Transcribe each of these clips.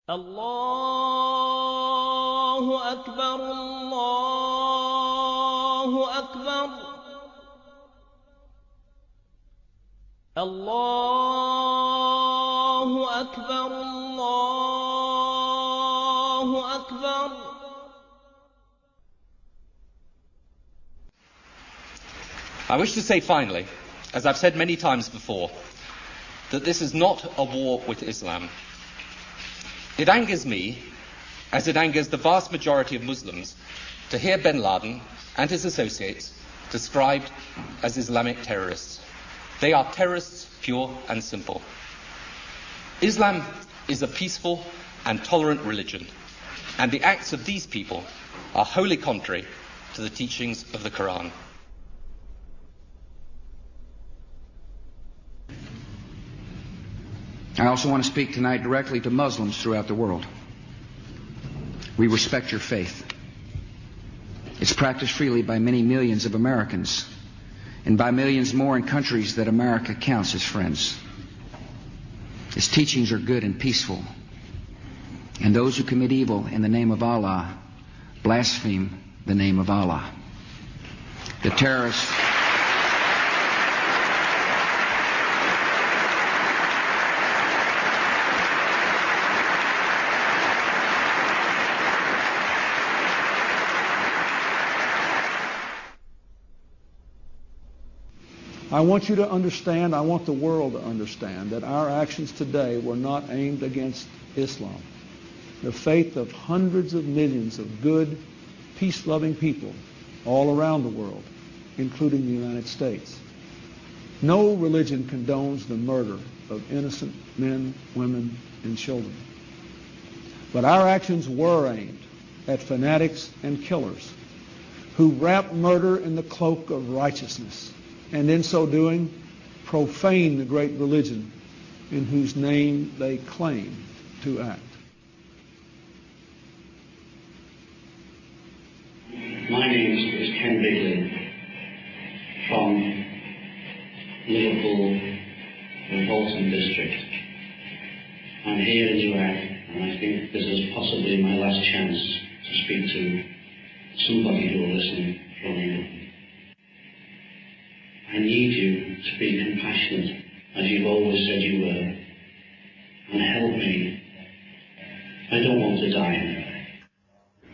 الله أكبر الله أكبر الله أكبر الله أكبر. I wish to say finally, as I've said many times before, that this is not a war with Islam. It angers me, as it angers the vast majority of Muslims, to hear bin Laden and his associates described as Islamic terrorists. They are terrorists, pure and simple. Islam is a peaceful and tolerant religion, and the acts of these people are wholly contrary to the teachings of the Coran. I also want to speak tonight directly to Muslims throughout the world. We respect your faith. It's practiced freely by many millions of Americans, and by millions more in countries that America counts as friends. Its teachings are good and peaceful, and those who commit evil in the name of Allah blaspheme the name of Allah. The terrorists... I want you to understand, I want the world to understand that our actions today were not aimed against Islam. The faith of hundreds of millions of good, peace-loving people all around the world, including the United States. No religion condones the murder of innocent men, women, and children. But our actions were aimed at fanatics and killers who wrap murder in the cloak of righteousness, and in so doing, profane the great religion in whose name they claim to act. My name is Ken Bigley from Liverpool, the Bolton district. I'm here in Iraq, and I think this is possibly my last chance to speak to somebody who will listen from England. I need you to be compassionate, as you've always said you were, and help me. I don't want to die.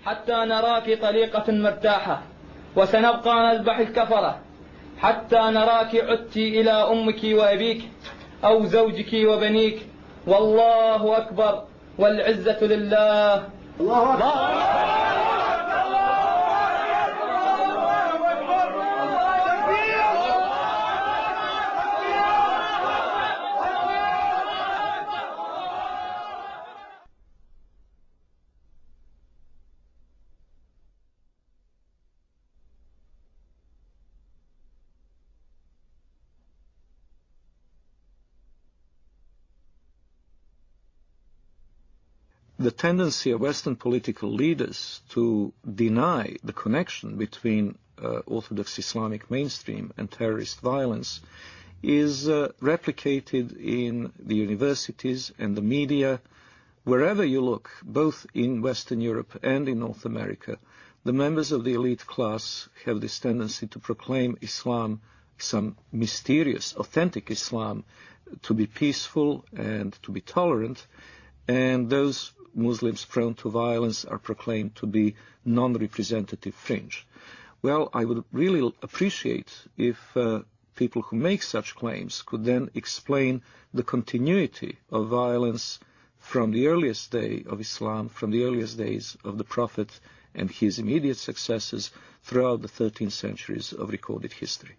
حتى نرى في طريقة مرتاحة وسنبقى نذبح الكفرة حتى نراك عدت إلى أمك وأبيك أو زوجك وبنيك والله أكبر والعزة لله. الله أكبر. The tendency of Western political leaders to deny the connection between Orthodox Islamic mainstream and terrorist violence is replicated in the universities and the media. Wherever you look, both in Western Europe and in North America, the members of the elite class have this tendency to proclaim Islam, some mysterious, authentic Islam, to be peaceful and to be tolerant, and those Muslims prone to violence are proclaimed to be non-representative fringe. Well, I would really appreciate if people who make such claims could then explain the continuity of violence from the earliest day of Islam, from the earliest days of the Prophet and his immediate successors throughout the 13 centuries of recorded history.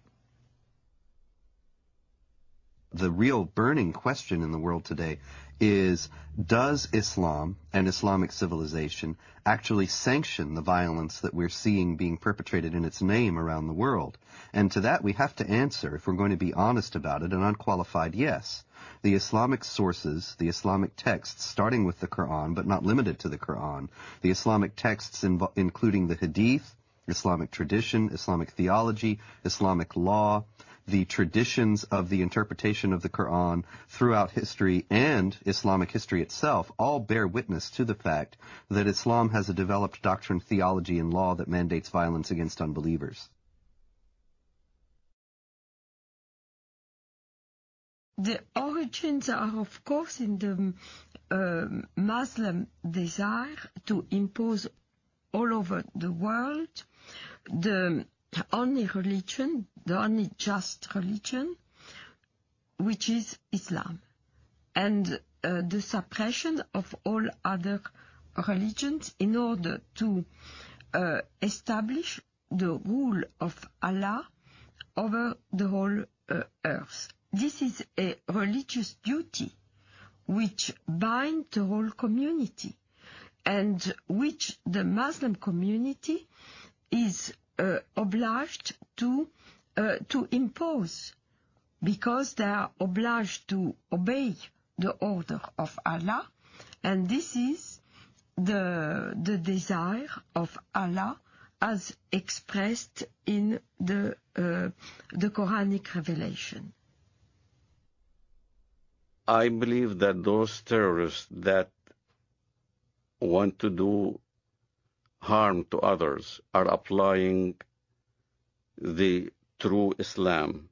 The real burning question in the world today is, does Islam and Islamic civilization actually sanction the violence that we're seeing being perpetrated in its name around the world? And to that we have to answer, if we're going to be honest about it, an unqualified yes. The Islamic sources, the Islamic texts, starting with the Quran, but not limited to the Quran, the Islamic texts including the Hadith, Islamic tradition, Islamic theology, Islamic law, the traditions of the interpretation of the Quran throughout history and Islamic history itself all bear witness to the fact that Islam has a developed doctrine, theology, and law that mandates violence against unbelievers. The origins are, of course, in the Muslim desire to impose all over the world the only religion, the only just religion, which is Islam, and the suppression of all other religions in order to establish the rule of Allah over the whole earth. This is a religious duty which binds the whole community, and which the Muslim community is obliged to impose, because they are obliged to obey the order of Allah, and this is the desire of Allah as expressed in the Quranic revelation. I believe that those terrorists that want to do harm to others are applying the true Islam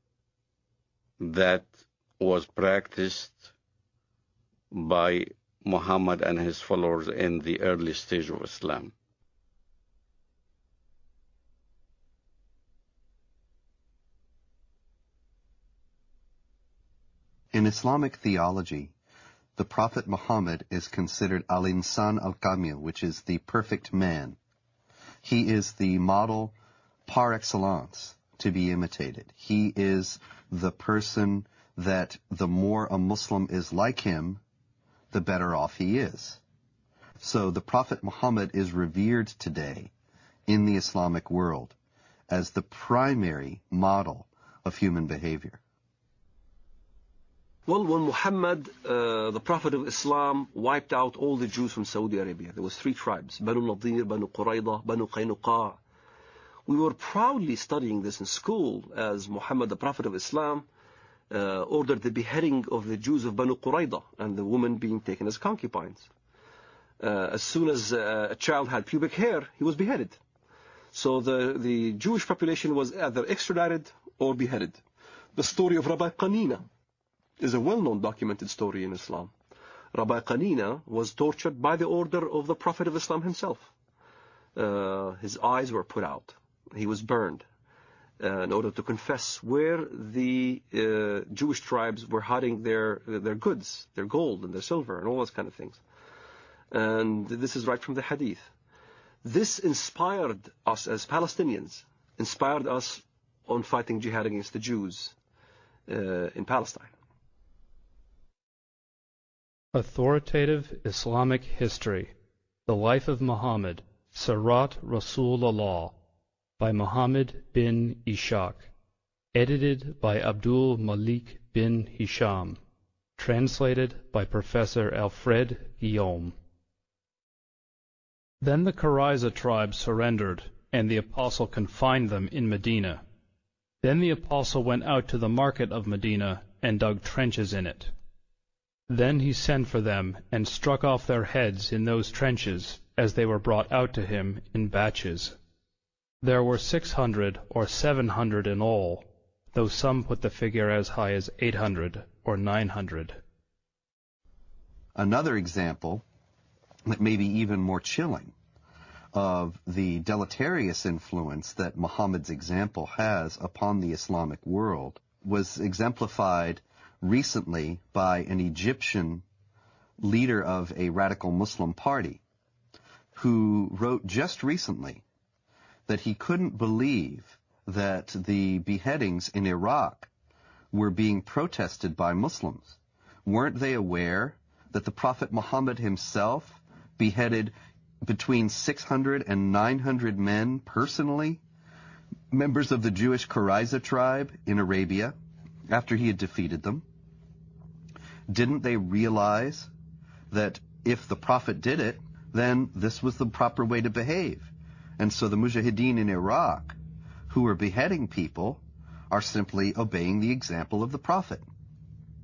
that was practiced by Muhammad and his followers in the early stage of Islam. In Islamic theology, the Prophet Muhammad is considered al-insan al-kamil, which is the perfect man. He is the model par excellence to be imitated. He is the person that the more a Muslim is like him, the better off he is. So the Prophet Muhammad is revered today in the Islamic world as the primary model of human behavior. Well, when Muhammad, the Prophet of Islam, wiped out all the Jews from Saudi Arabia, there was 3 tribes, Banu Nadir, Banu Qurayza, Banu Qaynuqa. We were proudly studying this in school as Muhammad, the Prophet of Islam, ordered the beheading of the Jews of Banu Qurayza and the women being taken as concubines. As soon as a child had pubic hair, he was beheaded. So the Jewish population was either extradited or beheaded. The story of Rabbi Qanina is a well-known documented story in Islam. Rabbi Qanina was tortured by the order of the Prophet of Islam himself. His eyes were put out. He was burned in order to confess where the Jewish tribes were hiding their goods, their gold and their silver and all those kind of things. And this is right from the Hadith. This inspired us as Palestinians, inspired us on fighting jihad against the Jews in Palestine. Authoritative Islamic History, The Life of Muhammad, Sirat Rasulullah, by Muhammad bin Ishaq, edited by Abdul Malik bin Hisham, translated by Professor Alfred Guillaume. Then the Qurayza tribe surrendered, and the apostle confined them in Medina. Then the apostle went out to the market of Medina and dug trenches in it. Then he sent for them and struck off their heads in those trenches as they were brought out to him in batches. There were 600 or 700 in all, though some put the figure as high as 800 or 900. Another example that may be even more chilling of the deleterious influence that Muhammad's example has upon the Islamic world was exemplified recently by an Egyptian leader of a radical Muslim party who wrote just recently that he couldn't believe that the beheadings in Iraq were being protested by Muslims. Weren't they aware that the Prophet Muhammad himself beheaded between 600 and 900 men personally, members of the Jewish Qurayza tribe in Arabia, after he had defeated them? Didn't they realize that if the Prophet did it, then this was the proper way to behave? And so the Mujahideen in Iraq, who are beheading people, are simply obeying the example of the Prophet.